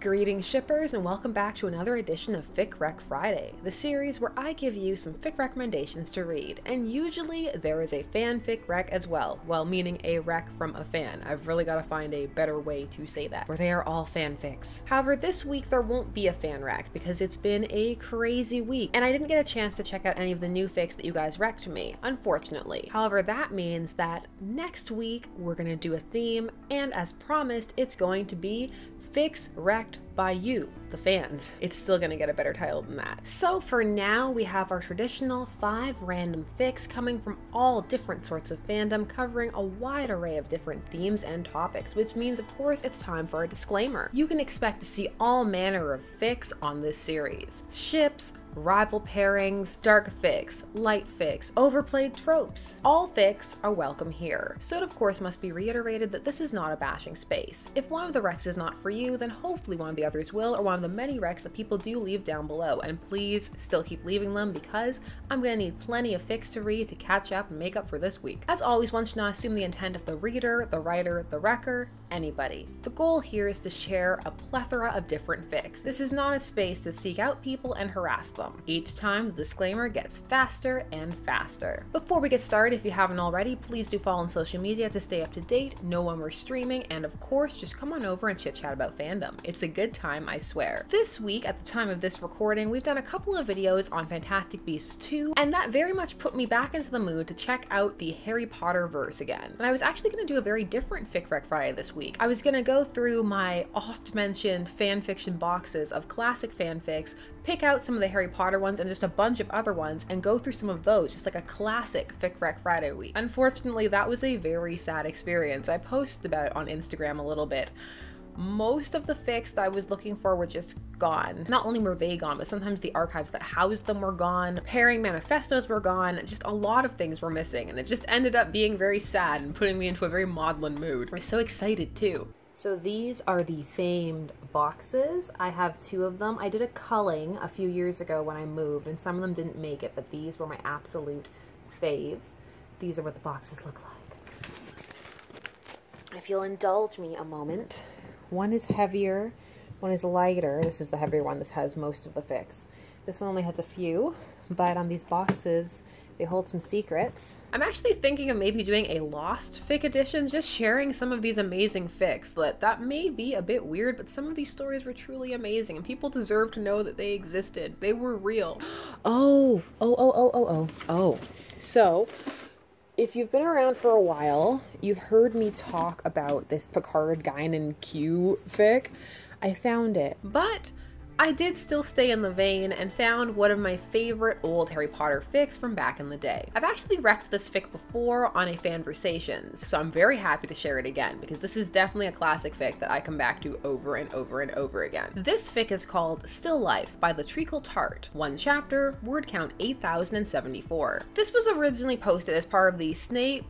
Greetings shippers and welcome back to another edition of Fic Rec Friday, the series where I give you some fic recommendations to read, and usually there is a fanfic rec as well, meaning a rec from a fan. I've really got to find a better way to say that, for they are all fanfics. However, this week there won't be a fan rec because it's been a crazy week, and I didn't get a chance to check out any of the new fics that you guys rec'd me, unfortunately. However, that means that next week we're going to do a theme, and as promised, it's going to be Fics Recced by you, the fans. It's still gonna get a better title than that. So for now, we have our traditional 5 random fics coming from all different sorts of fandom, covering a wide array of different themes and topics, which means of course it's time for a disclaimer. You can expect to see all manner of fics on this series. Ships, rival pairings, dark fics, light fics, overplayed tropes. All fics are welcome here. So it of course must be reiterated that this is not a bashing space. If one of the recs is not for you, then hopefully one of the others will, or one of the many recs that people do leave down below, and please still keep leaving them because I'm gonna need plenty of fics to read to catch up and make up for this week. As always, one should not assume the intent of the reader, the writer, the wrecker, anybody. The goal here is to share a plethora of different fics. This is not a space to seek out people and harass them. Each time the disclaimer gets faster and faster. Before we get started, if you haven't already, please do follow on social media to stay up to date, know when we're streaming, and of course just come on over and chit chat about fandom. It's a good time, I swear. This week, at the time of this recording, we've done a couple of videos on Fantastic Beasts 2, and that very much put me back into the mood to check out the Harry Potter verse again. And I was actually going to do a very different Fic Rec Friday this week. I was going to go through my oft-mentioned fanfiction boxes of classic fanfics, pick out some of the Harry Potter ones and just a bunch of other ones, and go through some of those, just like a classic Fic Rec Friday week. Unfortunately, that was a very sad experience. I posted about it on Instagram a little bit. Most of the fics that I was looking for were just gone. Not only were they gone, but sometimes the archives that housed them were gone, pairing manifestos were gone, just a lot of things were missing, and it just ended up being very sad and putting me into a very maudlin mood. I was so excited too. So these are the famed boxes. I have 2 of them. I did a culling a few years ago when I moved, and some of them didn't make it, but these were my absolute faves. These are what the boxes look like. If you'll indulge me a moment. One is heavier, one is lighter. This is the heavier one. This has most of the fics. This one only has a few, but on these boxes, they hold some secrets. I'm actually thinking of maybe doing a Lost fic edition, just sharing some of these amazing fics. That may be a bit weird, but some of these stories were truly amazing, and people deserve to know that they existed. They were real. Oh. So, if you've been around for a while, you've heard me talk about this Picard Guinan Q fic. I found it, but I did still stay in the vein and found one of my favorite old Harry Potter fics from back in the day. I've actually wrecked this fic before on a Fanversations, so I'm very happy to share it again because this is definitely a classic fic that I come back to over and over and over again. This fic is called Still Life by the Treacle Tart. 1 chapter, word count 8,074. This was originally posted as part of the Snape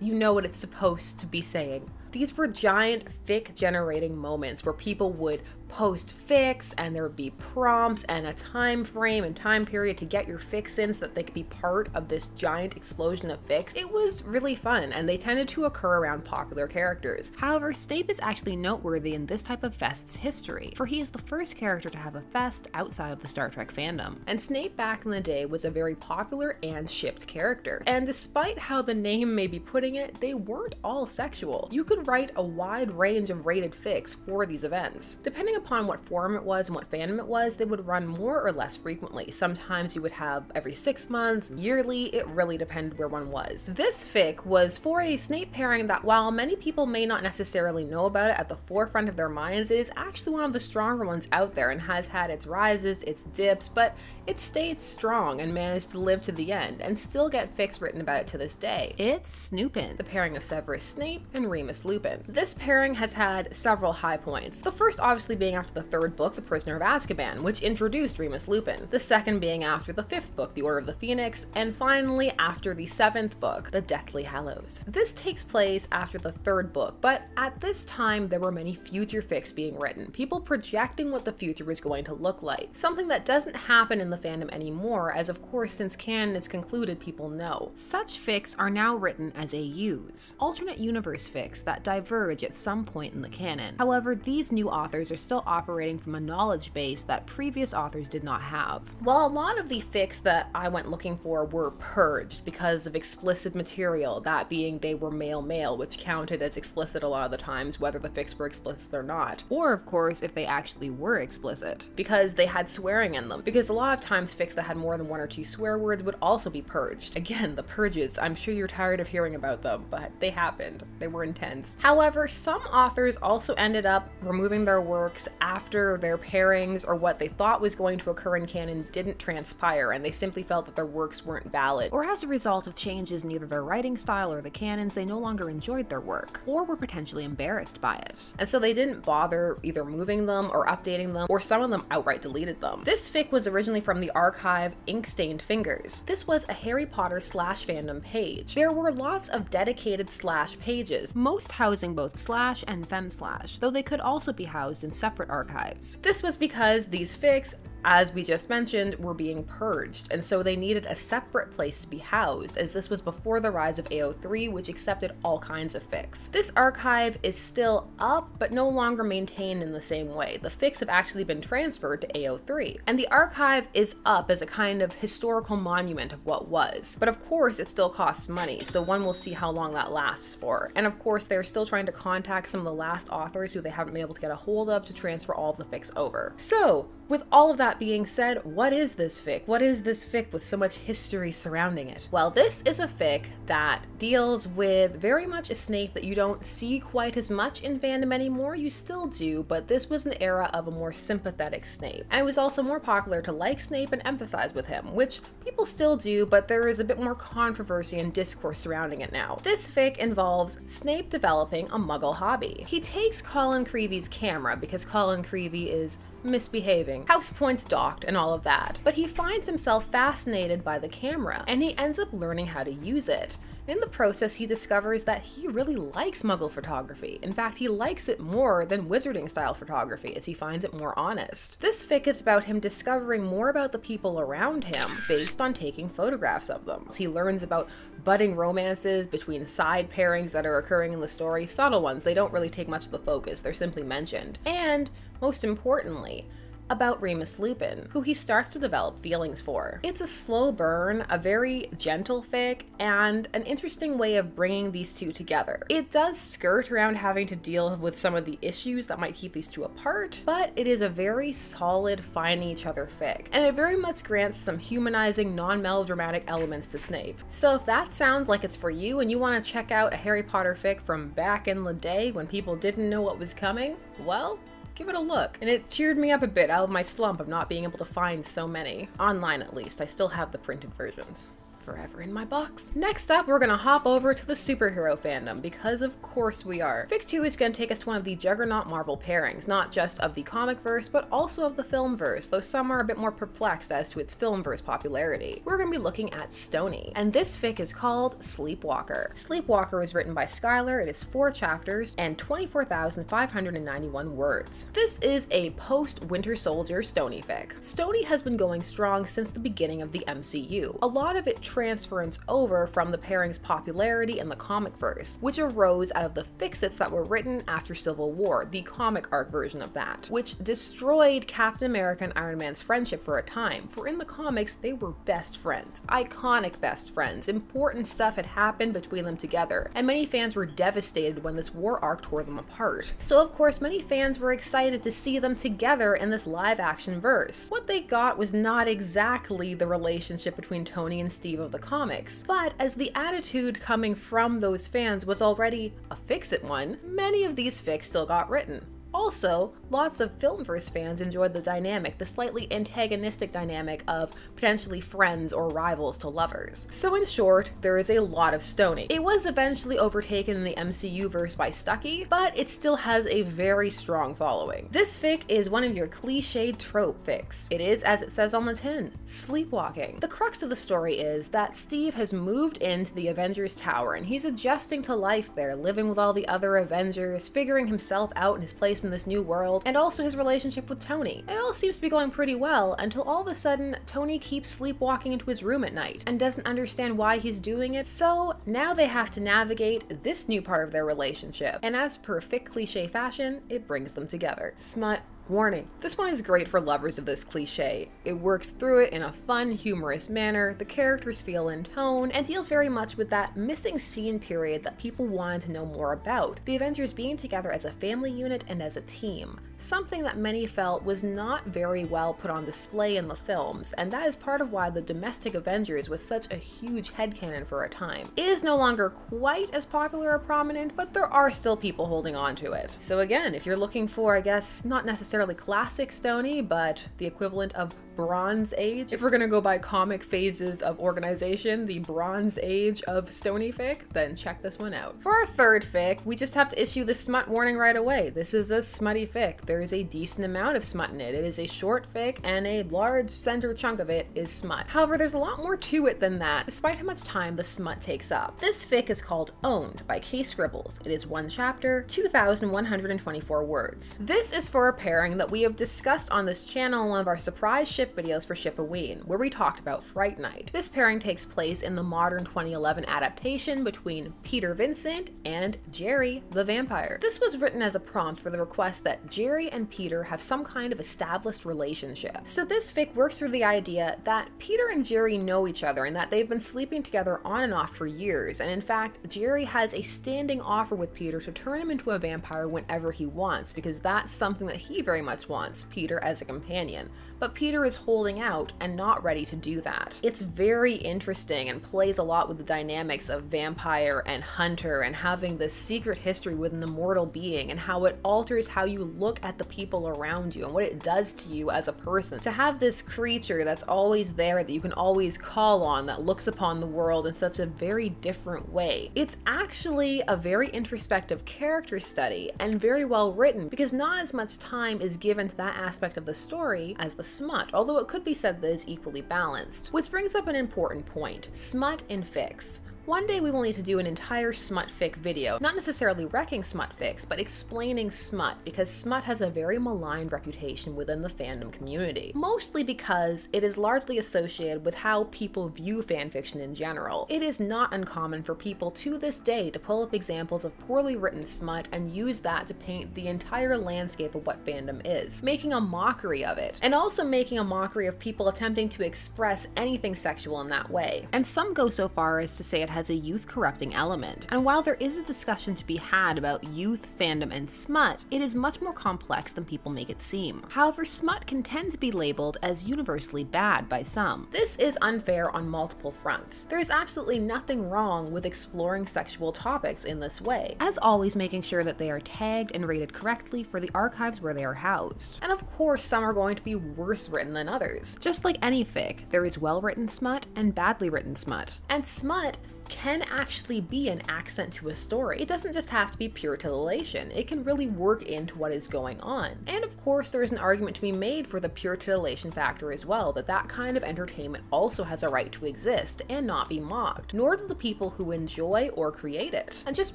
you know what it's supposed to be saying. These were giant fic generating moments where people would post fics and there would be prompts and a time frame and time period to get your fics in so that they could be part of this giant explosion of fics. It was really fun, and they tended to occur around popular characters. However, Snape is actually noteworthy in this type of fest's history, for he is the first character to have a fest outside of the Star Trek fandom. And Snape back in the day was a very popular and shipped character. And despite how the name may be putting it, they weren't all sexual. You could write a wide range of rated fics for these events. Depending upon what form it was and what fandom it was, they would run more or less frequently. Sometimes you would have every 6 months, yearly, it really depended where one was. This fic was for a Snape pairing that, while many people may not necessarily know about it at the forefront of their minds, it is actually one of the stronger ones out there and has had its rises, its dips, but it stayed strong and managed to live to the end and still get fics written about it to this day. It's Snoopin', the pairing of Severus Snape and Remus Lupin. This pairing has had several high points. The first obviously being after the 3rd book, The Prisoner of Azkaban, which introduced Remus Lupin. The second being after the 5th book, The Order of the Phoenix, and finally after the 7th book, The Deathly Hallows. This takes place after the 3rd book, but at this time there were many future fics being written, people projecting what the future was going to look like, something that doesn't happen in the fandom anymore, as of course since canon is concluded people know. Such fics are now written as AUs, alternate universe fics that that diverge at some point in the canon. However, these new authors are still operating from a knowledge base that previous authors did not have. While a lot of the fics that I went looking for were purged because of explicit material, that being they were male-male, which counted as explicit a lot of the times, whether the fics were explicit or not. Or, of course, if they actually were explicit, because they had swearing in them. Because a lot of times fics that had more than 1 or 2 swear words would also be purged. Again, the purges, I'm sure you're tired of hearing about them, but they happened. They were intense. However, some authors also ended up removing their works after their pairings or what they thought was going to occur in canon didn't transpire, and they simply felt that their works weren't valid. Or as a result of changes in either their writing style or the canons, they no longer enjoyed their work, or were potentially embarrassed by it. And so they didn't bother either moving them or updating them, or some of them outright deleted them. This fic was originally from the archive Ink-Stained Fingers. This was a Harry Potter slash fandom page. There were lots of dedicated slash pages, most housing both slash and fem slash, though they could also be housed in separate archives. This was because these fics, as we just mentioned, were being purged, and so they needed a separate place to be housed, as this was before the rise of AO3, which accepted all kinds of fics. This archive is still up, but no longer maintained in the same way. The fics have actually been transferred to AO3, and the archive is up as a kind of historical monument of what was. But of course, it still costs money, so one will see how long that lasts for. And of course, they're still trying to contact some of the last authors who they haven't been able to get a hold of to transfer all of the fics over. So, with all of that being said, what is this fic? What is this fic with so much history surrounding it? Well, this is a fic that deals with very much a Snape that you don't see quite as much in fandom anymore. You still do, but this was an era of a more sympathetic Snape. And it was also more popular to like Snape and empathize with him, which people still do, but there is a bit more controversy and discourse surrounding it now. This fic involves Snape developing a muggle hobby. He takes Colin Creevey's camera because Colin Creevey is misbehaving, house points docked, and all of that. But he finds himself fascinated by the camera, and he ends up learning how to use it. In the process, he discovers that he really likes Muggle photography. In fact, he likes it more than wizarding style photography, as he finds it more honest. This fic is about him discovering more about the people around him based on taking photographs of them. He learns about budding romances between side pairings that are occurring in the story, subtle ones. They don't really take much of the focus, they're simply mentioned. And most importantly, about Remus Lupin, who he starts to develop feelings for. It's a slow burn, a very gentle fic, and an interesting way of bringing these two together. It does skirt around having to deal with some of the issues that might keep these two apart, but it is a very solid finding each other fic, and it very much grants some humanizing, non-melodramatic elements to Snape. So if that sounds like it's for you and you want to check out a Harry Potter fic from back in the day when people didn't know what was coming, well, give it a look. And it cheered me up a bit out of my slump of not being able to find so many. Online at least, I still have the printed versions. Forever in my box. Next up, we're gonna hop over to the superhero fandom, because of course we are. Fic 2 is gonna take us to one of the juggernaut Marvel pairings, not just of the comic verse, but also of the film verse, though some are a bit more perplexed as to its film verse popularity. We're gonna be looking at Stony, and this fic is called Sleepwalker. Sleepwalker was written by Skylar, it is 4 chapters and 24,591 words. This is a post-Winter Soldier Stony fic. Stony has been going strong since the beginning of the MCU. A lot of it transference over from the pairing's popularity in the comic verse, which arose out of the fixits that were written after Civil War, the comic arc version of that, which destroyed Captain America and Iron Man's friendship for a time, for in the comics they were best friends, iconic best friends, important stuff had happened between them together, and many fans were devastated when this war arc tore them apart. So of course many fans were excited to see them together in this live action verse. What they got was not exactly the relationship between Tony and Steve of the comics, but as the attitude coming from those fans was already a fix-it one, many of these fics still got written. Also, lots of Filmverse fans enjoyed the dynamic, the slightly antagonistic dynamic of potentially friends or rivals to lovers. So in short, there is a lot of Stony. It was eventually overtaken in the MCU verse by Stucky, but it still has a very strong following. This fic is one of your cliched trope fics. It is, as it says on the tin, sleepwalking. The crux of the story is that Steve has moved into the Avengers Tower and he's adjusting to life there, living with all the other Avengers, figuring himself out in his place place in this new world, and also his relationship with Tony. It all seems to be going pretty well until all of a sudden Tony keeps sleepwalking into his room at night and doesn't understand why he's doing it, so now they have to navigate this new part of their relationship, and as per Fic cliche fashion, it brings them together. Smut warning. This one is great for lovers of this cliche. It works through it in a fun, humorous manner, the characters feel in tone, and deals very much with that missing scene period that people wanted to know more about, the Avengers being together as a family unit and as a team. Something that many felt was not very well put on display in the films, and that is part of why the domestic Avengers was such a huge headcanon for a time. It is no longer quite as popular or prominent, but there are still people holding on to it. So again, if you're looking for, I guess, not necessarily classic Stony, but the equivalent of Bronze Age, if we're gonna go by comic phases of organization, the Bronze Age of Stony fic, then check this one out. For our third fic, we just have to issue the smut warning right away. This is a smutty fic. There is a decent amount of smut in it. It is a short fic, and a large center chunk of it is smut. However, there's a lot more to it than that, despite how much time the smut takes up. This fic is called Owned by K Scribbles. It is one chapter, 2,124 words. This is for a pairing that we have discussed on this channel in one of our surprise ship videos for Ship-A-Ween, where we talked about Fright Night. This pairing takes place in the modern 2011 adaptation between Peter Vincent and Jerry the Vampire. This was written as a prompt for the request that Jerry and Peter have some kind of established relationship. So this fic works through the idea that Peter and Jerry know each other and that they've been sleeping together on and off for years, and in fact, Jerry has a standing offer with Peter to turn him into a vampire whenever he wants, because that's something that he very much wants, Peter as a companion. But Peter is holding out and not ready to do that. It's very interesting and plays a lot with the dynamics of vampire and hunter and having this secret history with an immortal being and how it alters how you look at the people around you and what it does to you as a person. To have this creature that's always there, that you can always call on, that looks upon the world in such a very different way. It's actually a very introspective character study and very well written, because not as much time is given to that aspect of the story as the smut, although it could be said that it's equally balanced. Which brings up an important point: smut in fics. One day we will need to do an entire smut fic video, not necessarily wrecking smut fics, but explaining smut, because smut has a very maligned reputation within the fandom community. Mostly because it is largely associated with how people view fanfiction in general. It is not uncommon for people to this day to pull up examples of poorly written smut and use that to paint the entire landscape of what fandom is, making a mockery of it, and also making a mockery of people attempting to express anything sexual in that way. And some go so far as to say it has a youth corrupting element. And while there is a discussion to be had about youth, fandom, and smut, it is much more complex than people make it seem. However, smut can tend to be labeled as universally bad by some. This is unfair on multiple fronts. There is absolutely nothing wrong with exploring sexual topics in this way, as always making sure that they are tagged and rated correctly for the archives where they are housed. And of course, some are going to be worse written than others. Just like any fic, there is well-written smut and badly written smut. And smut can actually be an accent to a story. It doesn't just have to be pure titillation. It can really work into what is going on. And of course, there is an argument to be made for the pure titillation factor as well, that that kind of entertainment also has a right to exist and not be mocked, nor do the people who enjoy or create it. And just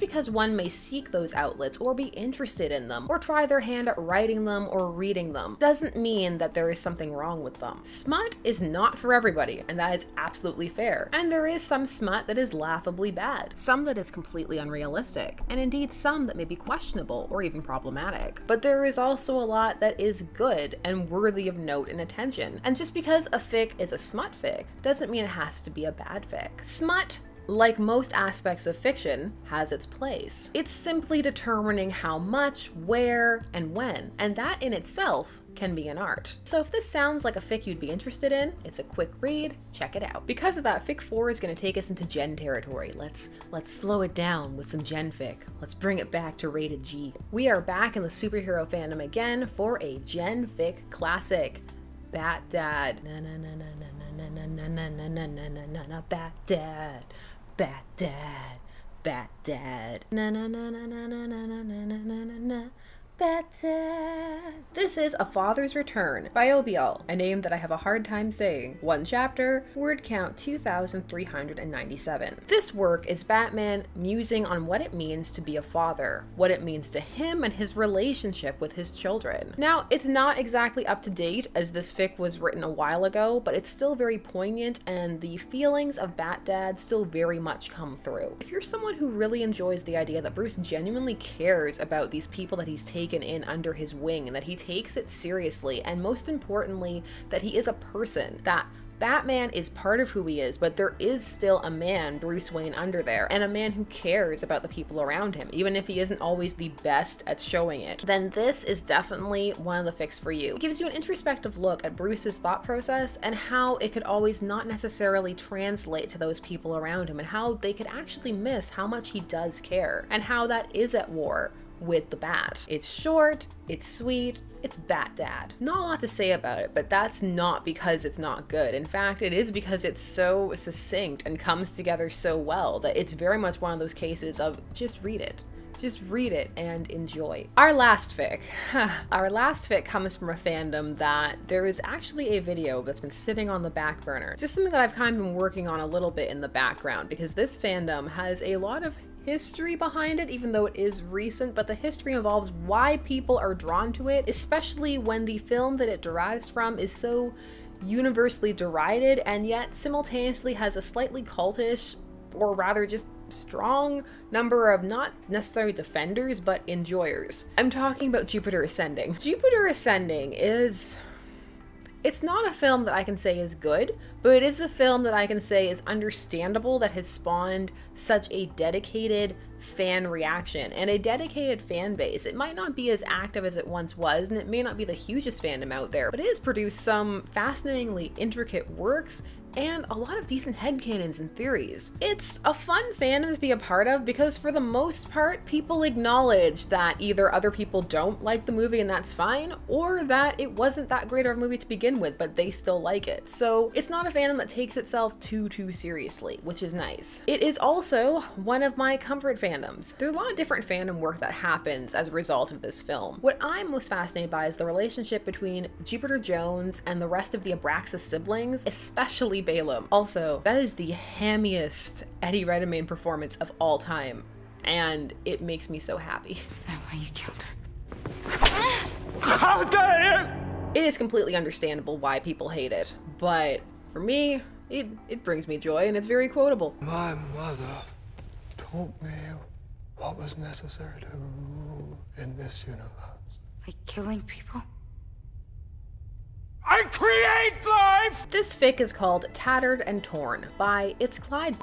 because one may seek those outlets or be interested in them, or try their hand at writing them or reading them, doesn't mean that there is something wrong with them. Smut is not for everybody, and that is absolutely fair. And there is some smut that is laughably bad, some that is completely unrealistic, and indeed some that may be questionable or even problematic. But there is also a lot that is good and worthy of note and attention. And just because a fic is a smut fic doesn't mean it has to be a bad fic. Smut, like most aspects of fiction, has its place. It's simply determining how much, where, and when, and that in itself can be an art. So if this sounds like a fic you'd be interested in, it's a quick read, check it out. Because of that, Fic 4 is going to take us into Gen territory. Let's slow it down with some Gen fic. Let's bring it back to rated G. We are back in the superhero fandom again for a Gen fic classic, Bat Dad. Na na na na na na na na na na na na na na Bat Dad. Bat Dad. Bat Dad. Na na na na na na na na na na na na. Better. This is A Father's Return by Obiol, a name that I have a hard time saying. 1 chapter, word count 2,397. This work is Batman musing on what it means to be a father, what it means to him and his relationship with his children. Now, it's not exactly up to date as this fic was written a while ago, but it's still very poignant and the feelings of Bat Dad still very much come through. If you're someone who really enjoys the idea that Bruce genuinely cares about these people that he's taken in under his wing and that he takes it seriously, and most importantly that he is a person, that Batman is part of who he is, but there is still a man, Bruce Wayne, under there, and a man who cares about the people around him, even if he isn't always the best at showing it, then this is definitely one of the fics for you. It gives you an introspective look at Bruce's thought process and how it could always not necessarily translate to those people around him, and how they could actually miss how much he does care, and how that is at war with the Bat. It's short, it's sweet, it's Bat Dad. Not a lot to say about it, but that's not because it's not good. In fact, it is because it's so succinct and comes together so well that it's very much one of those cases of just read it. Just read it and enjoy. Our last fic. Our last fic comes from a fandom that there is actually a video that's been sitting on the back burner. Just something that I've kind of been working on a little bit in the background, because this fandom has a lot of history behind it, even though it is recent, but the history involves why people are drawn to it, especially when the film that it derives from is so universally derided and yet simultaneously has a slightly cultish, or rather just strong number of not necessarily defenders, but enjoyers. I'm talking about Jupiter Ascending. Jupiter Ascending is... It's not a film that I can say is good, but it is a film that I can say is understandable, that has spawned such a dedicated fan reaction and a dedicated fan base. It might not be as active as it once was, and it may not be the hugest fandom out there, but it has produced some fascinatingly intricate works and a lot of decent headcanons and theories. It's a fun fandom to be a part of because for the most part, people acknowledge that either other people don't like the movie and that's fine, or that it wasn't that great of a movie to begin with, but they still like it. So it's not a fandom that takes itself too seriously, which is nice. It is also one of my comfort fandoms. There's a lot of different fandom work that happens as a result of this film. What I'm most fascinated by is the relationship between Jupiter Jones and the rest of the Abraxas siblings, especially Balaam. Also, that is the hammiest Eddie Redmayne performance of all time, and it makes me so happy. Is that why you killed her? How dare you! It is completely understandable why people hate it, but for me, it brings me joy, and it's very quotable. My mother taught me what was necessary to rule in this universe. By killing people? I create life! This fic is called Tattered and Torn by It's Clyde.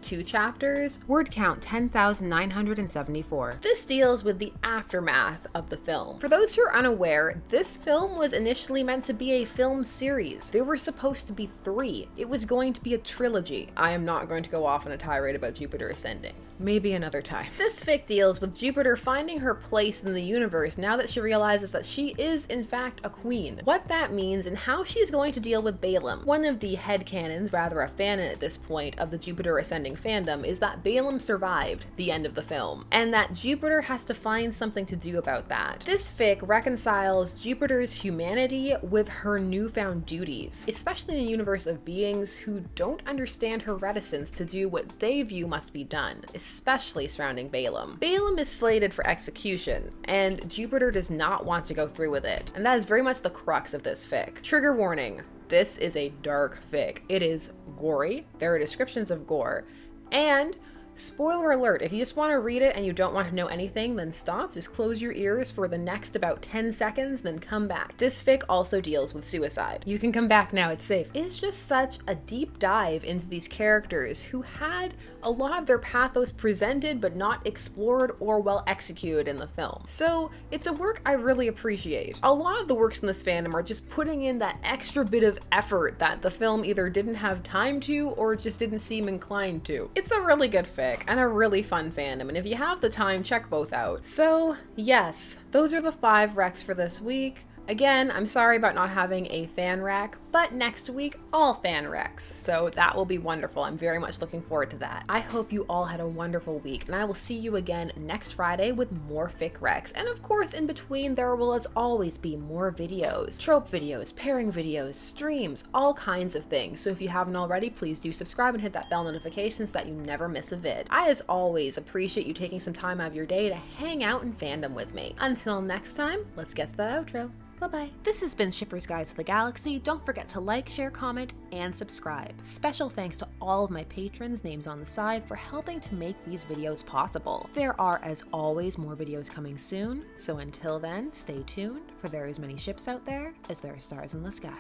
2 chapters, word count 10,974. This deals with the aftermath of the film. For those who are unaware, this film was initially meant to be a film series. There were supposed to be 3. It was going to be a trilogy. I am not going to go off on a tirade about Jupiter Ascending. Maybe another time. This fic deals with Jupiter finding her place in the universe now that she realizes that she is in fact a queen. What that means and how she's going to deal with Balaam. One of the headcanons, rather a fanon at this point, of the Jupiter Ascending fandom is that Balaam survived the end of the film, and that Jupiter has to find something to do about that. This fic reconciles Jupiter's humanity with her newfound duties, especially in a universe of beings who don't understand her reticence to do what they view must be done, especially surrounding Balaam. Balaam is slated for execution, and Jupiter does not want to go through with it, and that is very much the crux of this fic. Trigger warning, this is a dark fic. It is gory, there are descriptions of gore, and spoiler alert, if you just want to read it and you don't want to know anything, then stop, just close your ears for the next about 10 seconds, then come back. This fic also deals with suicide. You can come back now, it's safe. It's just such a deep dive into these characters who had a lot of their pathos presented but not explored or well executed in the film. So it's a work I really appreciate. A lot of the works in this fandom are just putting in that extra bit of effort that the film either didn't have time to or just didn't seem inclined to. It's a really good fic and a really fun fandom, and if you have the time, check both out. So yes, those are the 5 recs for this week. Again, I'm sorry about not having a fan rec, but next week, all fan recs. So that will be wonderful. I'm very much looking forward to that. I hope you all had a wonderful week, and I will see you again next Friday with more Fic Recs. And of course, in between, there will as always be more videos, trope videos, pairing videos, streams, all kinds of things. So if you haven't already, please do subscribe and hit that bell notification so that you never miss a vid. I, as always, appreciate you taking some time out of your day to hang out in fandom with me. Until next time, let's get to the outro. Bye-bye. This has been Shipper's Guide to the Galaxy. Don't forget to like, share, comment, and subscribe. Special thanks to all of my patrons, names on the side, for helping to make these videos possible. There are, as always, more videos coming soon, so until then, stay tuned, for there are as many ships out there as there are stars in the sky.